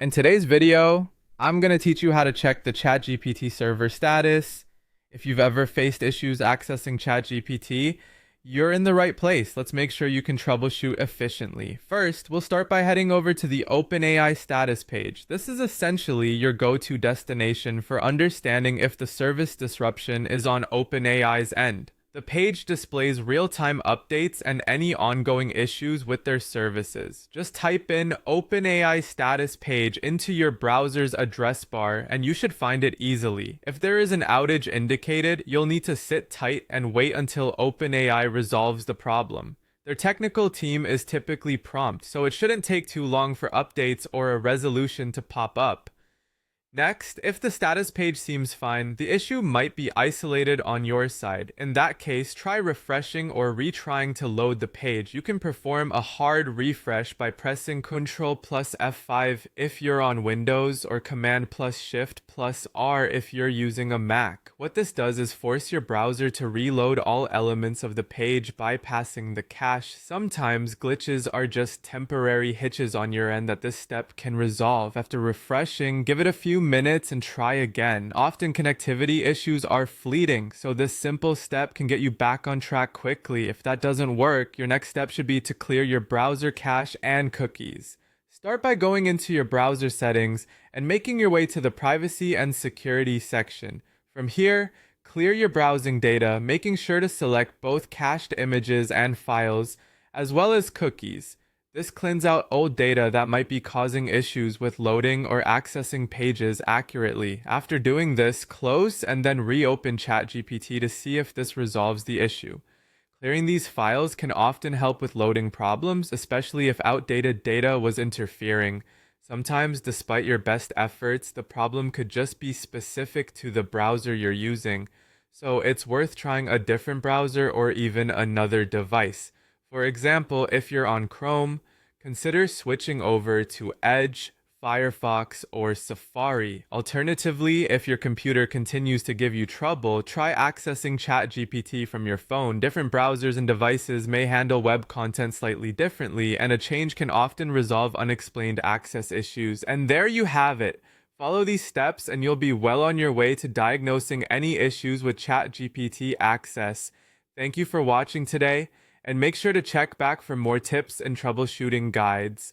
In today's video, I'm going to teach you how to check the ChatGPT server status. If you've ever faced issues accessing ChatGPT, you're in the right place. Let's make sure you can troubleshoot efficiently. First, we'll start by heading over to the OpenAI status page. This is essentially your go-to destination for understanding if the service disruption is on OpenAI's end. The page displays real-time updates and any ongoing issues with their services. Just type in OpenAI status page into your browser's address bar and you should find it easily. If there is an outage indicated, you'll need to sit tight and wait until OpenAI resolves the problem. Their technical team is typically prompt, so it shouldn't take too long for updates or a resolution to pop up. Next, if the status page seems fine, the issue might be isolated on your side. In that case, try refreshing or retrying to load the page. You can perform a hard refresh by pressing Ctrl plus F5 if you're on Windows or Command plus Shift plus R if you're using a Mac. What this does is force your browser to reload all elements of the page, bypassing the cache. Sometimes glitches are just temporary hitches on your end that this step can resolve. After refreshing, give it a few minutes and try again. Often connectivity issues are fleeting, so this simple step can get you back on track quickly. If that doesn't work, your next step should be to clear your browser cache and cookies. Start by going into your browser settings and making your way to the privacy and security section. From here, clear your browsing data, making sure to select both cached images and files, as well as cookies. This cleans out old data that might be causing issues with loading or accessing pages accurately. After doing this, close and then reopen ChatGPT to see if this resolves the issue. Clearing these files can often help with loading problems, especially if outdated data was interfering. Sometimes, despite your best efforts, the problem could just be specific to the browser you're using. So it's worth trying a different browser or even another device. For example, if you're on Chrome, consider switching over to Edge, Firefox, or Safari. Alternatively, if your computer continues to give you trouble, try accessing ChatGPT from your phone. Different browsers and devices may handle web content slightly differently, and a change can often resolve unexplained access issues. And there you have it. Follow these steps and you'll be well on your way to diagnosing any issues with ChatGPT access. Thank you for watching today. And make sure to check back for more tips and troubleshooting guides.